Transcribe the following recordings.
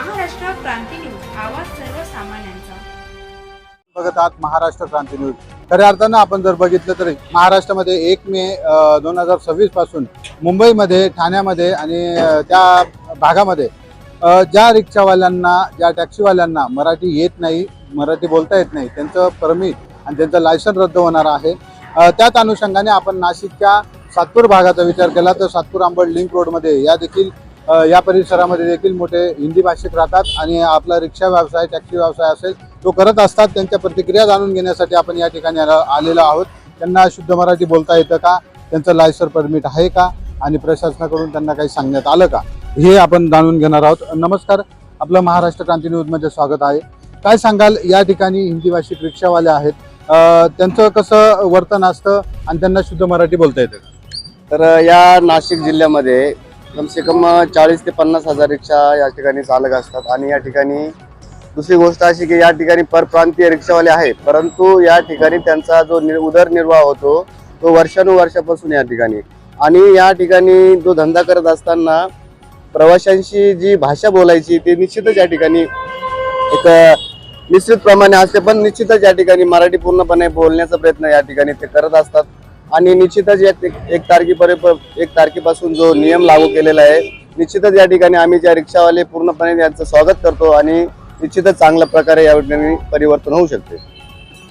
महाराष्ट्र क्रांती news, आवाज सर्वसामान्यांचा. बघत आहात महाराष्ट्र क्रांती न्यूज. खऱ्या अर्थानं आपण जर बघितलं तर महाराष्ट्रामध्ये 1 मे 2026 पासून मुंबईमध्ये, ठाण्यामध्ये आणि त्या भागामध्ये ज्या रिक्षावाल्यांना, ज्या टॅक्सीवाल्यांना मराठी येत नाही, मराठी बोलता येत नाही, त्यांचं परमिट आणि त्यांचं लायसन रद्द होणार आहे. त्याच अनुषंगाने आपण नाशिकच्या सातपूर भागाचा विचार केला तर सातपूर अंबड लिंक रोडमध्ये या परिसरामध्ये देखील मोठे हिंदी भाषिक राहतात आणि आपला रिक्षा व्यवसाय, टॅक्सी व्यवसाय असेल तो करत असतात. त्यांच्या प्रतिक्रिया जाणून घेण्यासाठी आपण या ठिकाणी आलेलो आहोत. त्यांना शुद्ध मराठी बोलता येतं का, त्यांचं लायसन परमिट आहे का आणि प्रशासनाकडून त्यांना काही सांगण्यात आलं का, हे आपण जाणून घेणार आहोत. नमस्कार, आपलं महाराष्ट्र क्रांती न्यूजमध्ये स्वागत आहे. काय सांगाल, या ठिकाणी हिंदी भाषिक रिक्षावाले आहेत, त्यांचं कसं वर्तन असतं आणि त्यांना शुद्ध मराठी बोलता येतं? तर या नाशिक जिल्ह्यामध्ये कमसे कम 40 ते 50 हजार रिक्षा या ठिकाणी चालक असतात. आणि या ठिकाणी दुसरी गोष्ट अशी की या ठिकाणी परप्रांतीय रिक्षावाले आहेत, परंतु या ठिकाणी त्यांचा जो उदरनिर्वाह होतो तो वर्षानुवर्षापासून या ठिकाणी. आणि या ठिकाणी जो धंदा करत असताना प्रवाशांशी जी भाषा बोलायची ती निश्चितच या ठिकाणी एक निश्चित प्रमाणे असते, पण निश्चितच या ठिकाणी मराठी पूर्णपणे बोलण्याचा प्रयत्न या ठिकाणी ते करत असतात. आणि निश्चितच एक तारखेपासून जो नियम लागू केलेला आहे, निश्चितच या ठिकाणी आम्ही ज्या रिक्षावाले पूर्णपणे यांचं स्वागत करतो आणि निश्चितच चांगल्या प्रकारे या ठिकाणी परिवर्तन होऊ शकते.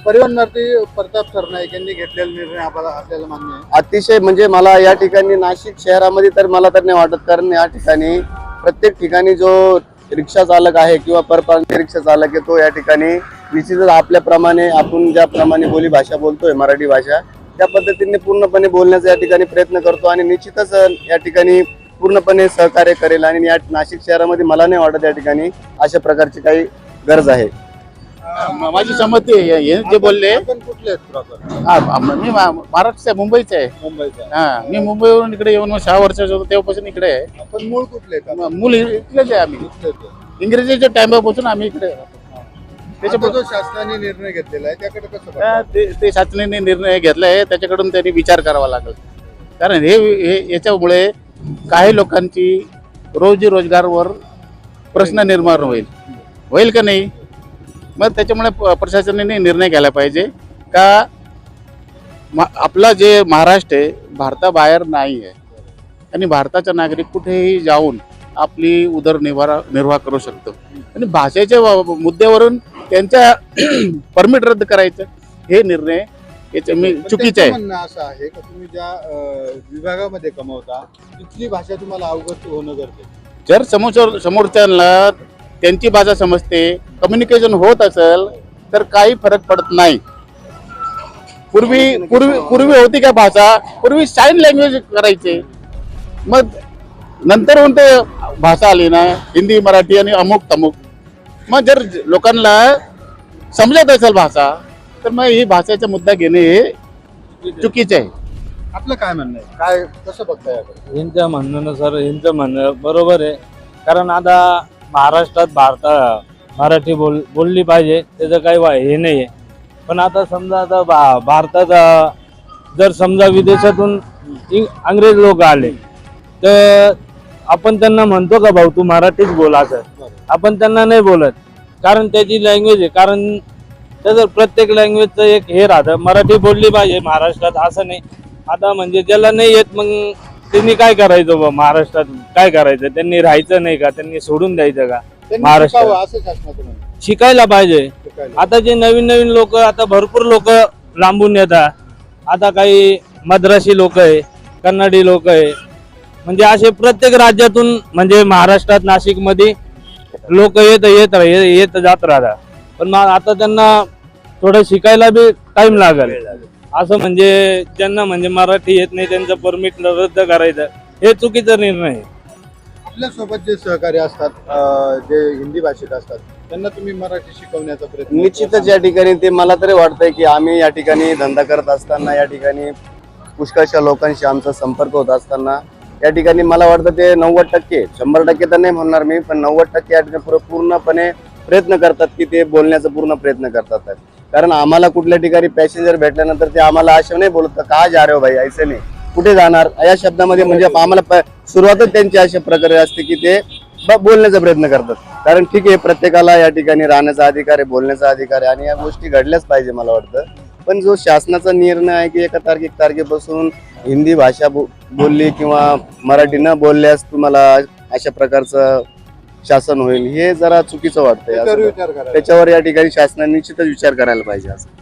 परिवहन मंत्री प्रताप सरनाईक यांनी घेतलेला निर्णय आपल्याला मान्य आहे? अतिशय म्हणजे मला या ठिकाणी नाशिक शहरामध्ये तर मला तर नाही वाटत, कारण या ठिकाणी प्रत्येक ठिकाणी जो रिक्षा चालक आहे किंवा परप्रांतीय रिक्षा चालक आहे तो या ठिकाणी निश्चितच आपल्याप्रमाणे आपण ज्याप्रमाणे बोली भाषा बोलतोय मराठी भाषा, त्या पद्धतीने पूर्णपणे बोलण्याचा या ठिकाणी प्रयत्न करतो आणि निश्चितच या ठिकाणी पूर्णपणे सहकार्य करेल. आणि या नाशिक शहरामध्ये मला नाही वाटत या ठिकाणी अशा प्रकारची काही गरज आहे. माझी संमती आहे. हे जे बोलले, कुठले आहेत? मी महाराष्ट्र मुंबईचा आहे. मुंबईचा? मी मुंबईवरून इकडे येऊन 6 वर्षाचा होतो तेव्हापासून इकडे आहे. आपण मूळ कुठले? मूल इकडेच आहे. आम्ही इंग्रजीच्या टाइमपासून आम्ही इकडे. त्याच्याबद्दल जो शासनाने निर्णय घेतलेला आहे त्याकडे कसं बघता? ते शासनाने निर्णय घेतलाय, त्याच्याकडून त्यांनी विचार करावा लागेल. कारण हे याच्यामुळे काही लोकांची रोजी रोजगारवर प्रश्न निर्माण होईल का नाही. मग त्याच्यामुळे प्रशासनाने निर्णय घ्यायला पाहिजे का आपला जे महाराष्ट्र आहे भारताबाहेर नाही आहे आणि भारताचा नागरिक कुठेही जाऊन आपली उदरनिर्वाह करू शकतो. आणि भाषेच्या मुद्द्यावरून त्यांच्या परमिट रद्द करायचं हे निर्णय चुकीचं आहे. म्हणणं असं आहे की तुम्ही ज्या विभागामध्ये कमवता तिथली भाषा तुम्हाला अवगत होणं गरजेचं. जर समोरच्याला त्यांची भाषा समजते, कम्युनिकेशन होत असेल तर काही फरक पडत नाही. पूर्वी होती का भाषा, पूर्वी साइन लँग्वेज करायचे, मग नंतर ते भाषा आली ना हिंदी, मराठी आणि अमुक तमुक. मग जर लोकांना समजत असेल भाषा तर मग ही भाषेचा मुद्दा घेणे हे चुकीचे आहे. आपलं काय म्हणणं आहे, काय कसं बघताय याकडे? यांच्या म्हणण्यानुसार यांचं म्हणणं बरोबर आहे. कारण आता महाराष्ट्रात मराठी बोलली पाहिजे, त्याचं काही हे नाही आहे. पण आता समजा आता भारतात जर समजा विदेशातून इंग्रज लोक आले तर आपण त्यांना म्हणतो का भाऊ तू मराठीच बोल, असं आपण त्यांना नाही बोलत. कारण त्याची लँग्वेज आहे. कारण त्याचं प्रत्येक लँग्वेजचं एक हे राहतं, मराठी बोलली पाहिजे महाराष्ट्रात, असं नाही. आता म्हणजे ज्याला नाही येत मग त्यांनी काय करायचं, महाराष्ट्रात काय करायचं, त्यांनी राहायचं नाही का, त्यांनी सोडून द्यायचं का महाराष्ट्रात? शिकायला पाहिजे. आता जे नवीन लोक, आता भरपूर लोक लांबून येतात. आता काही मद्रासी लोक आहे, कन्नडी लोक आहे, म्हणजे असे प्रत्येक राज्यातून म्हणजे महाराष्ट्रात नाशिकमध्ये लोक येत जात राहतात. पण आता त्यांना थोडं शिकायला बी टाइम लागेल. असं म्हणजे ज्यांना म्हणजे मराठी येत नाही त्यांचं परमिट रद्द करायचं हे चुकीचा निर्णय आहे. आपल्यासोबत जे सहकारी असतात, जे हिंदी भाषिक असतात, त्यांना तुम्ही मराठी शिकवण्याचा प्रयत्न? निश्चितच या ठिकाणी ते मला तरी वाटतंय की आम्ही या ठिकाणी धंदा करत असताना या ठिकाणी पुष्कळशा लोकांशी आमचा संपर्क होत असताना या ठिकाणी मला वाटतं ते 90%, 100% तर नाही म्हणणार मी, पण 90% या ठिकाणी पूर्णपणे प्रयत्न करतात की ते बोलण्याचा पूर्ण प्रयत्न करतात. कारण आम्हाला कुठल्या ठिकाणी पॅसेंजर भेटल्यानंतर ते आम्हाला असे नाही बोलत का जा रे हो भाई, ऐसे नाही, कुठे जाणार या शब्दामध्ये म्हणजे आम्हाला सुरुवातच त्यांची अशा प्रकारे असते की ते बोलण्याचा प्रयत्न करतात. कारण ठीक आहे, प्रत्येकाला या ठिकाणी राहण्याचा अधिकार आहे, बोलण्याचा अधिकार आहे आणि या गोष्टी घडल्याच पाहिजे मला वाटतं. पण जो शासनाचा निर्णय आहे की एका तारखेपासून हिंदी भाषा बोलली किंवा मराठी न बोलल्यास तुम्हाला अशा प्रकारचं शासन होईल, हे जरा चुकीचं वाटतंय. त्याच्यावर विचार करा. त्याच्यावर या ठिकाणी शासनाने निश्चितच विचार करायला पाहिजे. असं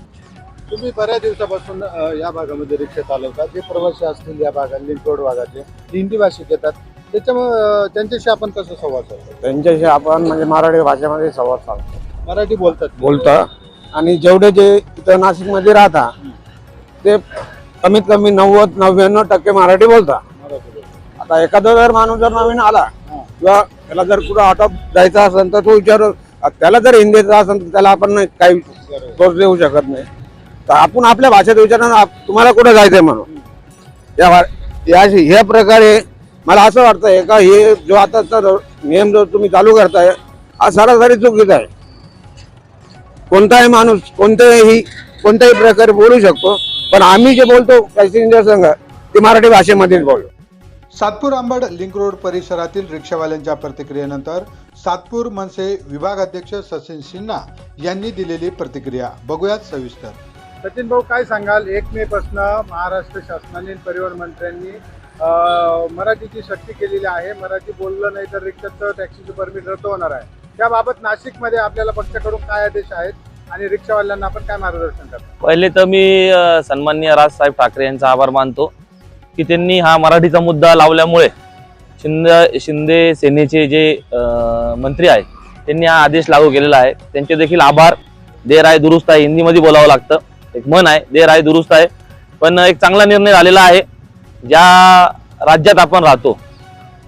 तुम्ही बऱ्याच दिवसापासून या भागामध्ये रिक्षा चालवता, जे प्रवासी असतील या भागात लिंक रोड भागाचे हिंदी भाषिक येतात, त्याच्यामुळे त्यांच्याशी आपण कसं संवाद साधतो? त्यांच्याशी आपण म्हणजे मराठी भाषेमध्ये संवाद साधतो, मराठी बोलता. आणि जेवढे जे इथं नाशिकमध्ये राहता ते कमीत कमी 90-99% मराठी बोलता. आता एखादा जर माणूस जर नवीन आला किंवा त्याला जर कुठं आउट ऑफ जायचा असेल तर तो विचार, त्याला जर हिंदी येत असेल तर त्याला आपण काही दोष देऊ शकत नाही. तर आपण आपल्या भाषेत विचारणार तुम्हाला कुठं जायचंय म्हणून. ह्या प्रकारे मला असं वाटतंय का हे जो आताचा नियम जो तुम्ही चालू करताय हा सरासरी चुकीचा आहे. कोणताही माणूस कोणत्याही प्रकारे बोलू शकतो, पण आम्ही जे बोलतो पॅसेंजर संघ ते मराठी भाषेमध्येच बोलतो. सातपूर अंबड लिंक रोड परिसरातील रिक्षावाल्यांच्या प्रतिक्रियेनंतर सातपूर मनसे विभागाध्यक्ष सचिन सिन्हा यांनी दिलेली प्रतिक्रिया बघूयात सविस्तर. सचिन भाऊ, काय सांगाल? 1 मे पासून महाराष्ट्र शासनाने परिवहन मंत्र्यांनी मराठीची सक्ती केलेली आहे. मराठी बोललं नाही तर रिक्षाचं टॅक्सीचं परमिट रद्द होणार आहे. त्याबाबत नाशिकमध्ये आपल्याला पक्षाकडून काय आदेश आहेत आणि रिक्षावाल्यांना आपण काय मार्गदर्शन करतो? पहिले तर मी सन्माननीय राजसाहेब ठाकरे यांचा आभार मानतो की त्यांनी हा मराठीचा मुद्दा लावल्यामुळे शिंदे सेनेचे जे मंत्री आहेत त्यांनी हा आदेश लागू केलेला आहे. त्यांचे देखील आभार. देर आहे दुरुस्त आहे, हिंदीमध्ये बोलावं लागतं. एक म्हण आहे, देर आहे दुरुस्त आहे. पण एक चांगला निर्णय झालेला आहे. ज्या राज्यात आपण राहतो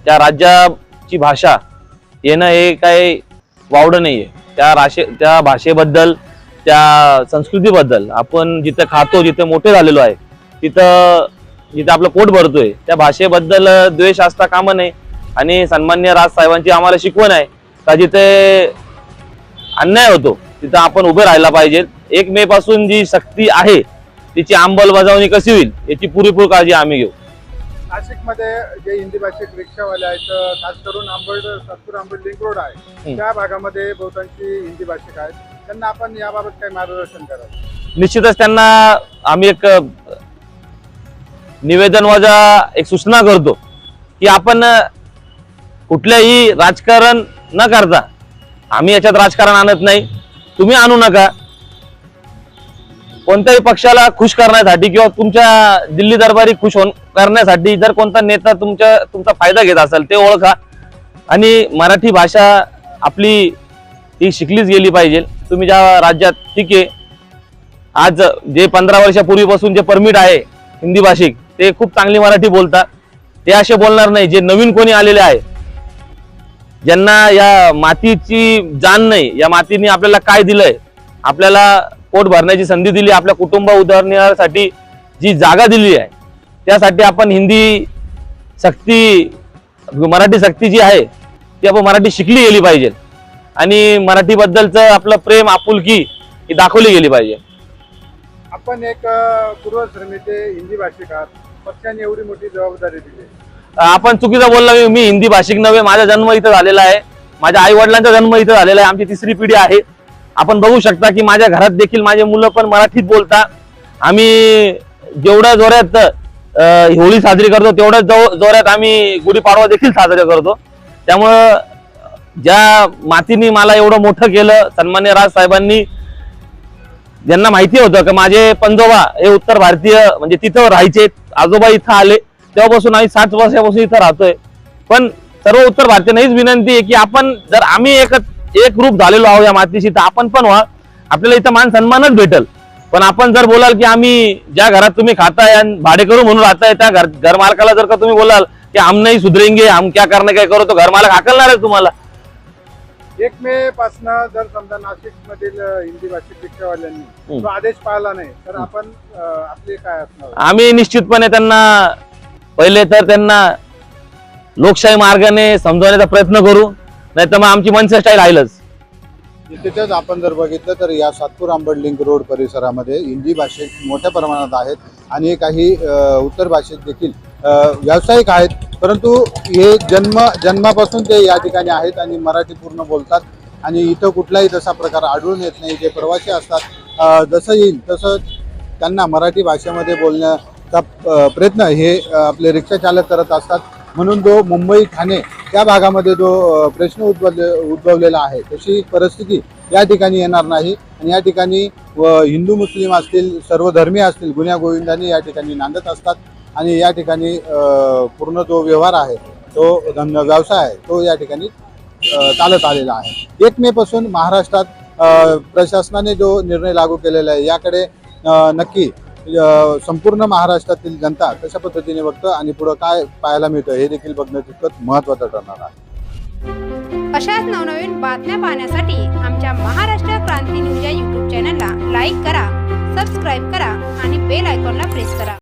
त्या राज्याची भाषा येणं हे काही वावडं नाही आहे. त्या भाषेबद्दल, त्या संस्कृतीबद्दल आपण जिथं खातो, जिथे मोठे झालेलो आहे, जिथं आपलं पोट भरतोय, त्या भाषेबद्दल द्वेष असता कामा नये. आणि सन्मान्य राजसाहेबांची आम्हाला शिकवण आहे का जिथे अन्याय होतो तिथं आपण उभे राहायला पाहिजे. 1 मे पासून जी सक्ती आहे तिची अंमलबजावणी कशी होईल याची पुरेपूर काळजी आम्ही घेऊ. नाशिकमध्ये जे हिंदी भाषिक रिक्षावाले आहेत, खास करून सातपूर अंबड लिंक रोड आहे त्या भागामध्ये बहुतांशी हिंदी भाषिक आहेत. त्यांना आपण याबाबत काही मार्गदर्शन करावं? निश्चितच त्यांना आम्ही एक निवेदन वजा एक सूचना करतो की आपण कुठल्याही राजकारण न करता, आम्ही याच्यात राजकारण आणत नाही, तुम्ही आणू नका. कोणत्याही पक्षाला खुश करण्यासाठी किंवा तुमच्या दिल्ली दरबारी खुश करण्यासाठी जर कोणता नेता तुमचा फायदा घेत असेल ते ओळखा. आणि मराठी भाषा आपली ही शिकलीच गेली पाहिजे. तुम्ही ज्या राज्यात, ठीक आहे, आज जे 15 वर्षापूर्वीपासून जे परमिट आहे हिंदी भाषिक ते खूप चांगली मराठी बोलतात, ते असे बोलणार नाही. जे नवीन कोणी आलेले आहे, ज्यांना या मातीची जाण नाही, या मातीने आपल्याला काय दिलंय, आपल्याला पोट भरण्याची संधी दिली, आपल्या कुटुंब उदाहरणासाठी जी जागा दिली आहे, त्यासाठी आपण हिंदी सक्ती, मराठी सक्ती जी आहे ती आपण मराठी शिकली गेली पाहिजे. आणि मराठीबद्दलचं आपलं प्रेम, आपुलकी ही दाखवली गेली पाहिजे. आपण एक पूर्वश्रमीचे हिंदी भाषिक आहात, पक्षाने एवढी मोठी जबाबदारी दिली. आपण चुकीचं बोलला. मी हिंदी भाषिक नव्हे. माझा जन्म इथं झालेला आहे, माझ्या आई वडिलांचा जन्म इथं झालेला आहे, आमची 3री पिढी आहे. आपण बघू शकता की माझ्या घरात देखील माझे मुलं पण मराठीत बोलतात. आम्ही जेवढ्या जोरात होळी साजरी करतो तेवढ्याच जोरात आम्ही गुढीपाडवा देखील साजरा करतो. त्यामुळं ज्या मातीने मला एवढं मोठं केलं, सन्मान्य राजसाहेबांनी, ज्यांना माहिती होतं की माझे पंजोबा हे उत्तर भारतीय म्हणजे तिथं राहायचे, आजोबा इथं आले, तेव्हापासून आम्ही 60 वर्षापासून इथं राहतोय. पण सर्व उत्तर भारतीयांनाच विनंती आहे की आपण जर आम्ही एक रूप झालेलो आहोत या मातीशी, तर आपण पण व्हा. आपल्याला इथं मान सन्मानच भेटल. पण आपण जर बोलाल की आम्ही ज्या घरात तुम्ही खाताय आणि भाडेकरू म्हणून राहताय त्या घर मालकाला जर का तुम्ही बोलाल की हम नहीं सुधरेंगे, हम क्या करने काय करो, तो घर मालक हाकलणार आहे तुम्हाला. 1 मे पासून जर समजा नाशिक मधील हिंदी भाषिक रिक्षावाल्यांनी तो आदेश पाळला नाही तर आपण आपले काय असणार? आम्ही निश्चितपणे पहिले तर त्यांना लोकशाही मार्गाने समजवण्याचा प्रयत्न करू, नाही तर मग आमची मनसे स्टाईल राहीलच. तिथेच आपण जर बघितलं तर या सातपूर अंबड लिंक रोड परिसरामध्ये हिंदी भाषिक मोठ्या प्रमाणात आहेत आणि काही उत्तर भाषिक देखील व्यावसायिक आहेत, परंतु हे जन्मापासून ते या ठिकाणी आहेत आणि मराठी पूर्ण बोलतात आणि इथं कुठलाही तसा प्रकार आढळून येत नाही. जे प्रवासी असतात जसं येईल तसं त्यांना मराठी भाषेमध्ये बोलण्याचा प्रयत्न हे आपले रिक्षा चालक करत असतात. म्हणून जो मुंबई ठाणे त्या भागामध्ये जो प्रश्न उद्भवलेला आहे तशी परिस्थिती या ठिकाणी येणार नाही आणि या ठिकाणी हिंदू मुस्लिम असतील, सर्व धर्मीय असतील, गुण्या गोविंदांनी या ठिकाणी नांदत असतात आणि या ठिकाणी पूर्ण जो व्यवहार आहे, तो व्यवसाय आहे, तो या ठिकाणी चालत आलेला आहे. 1 मे पासून महाराष्ट्रात प्रशासनाने जो निर्णय लागू केलेला आहे याकडे नक्की संपूर्ण महाराष्ट्रातील जनता कशा पद्धतीने बघतं आणि पुढं काय पाहायला मिळतं हे देखील बघणं तितकंच महत्त्वाचं ठरणार आहे. अशाच नवनवीन बातम्या पाहण्यासाठी आमच्या महाराष्ट्र क्रांती न्यूज या यूट्यूब चॅनलला लाईक करा, सबस्क्राईब करा आणि बेल आयकॉनला प्रेस करा.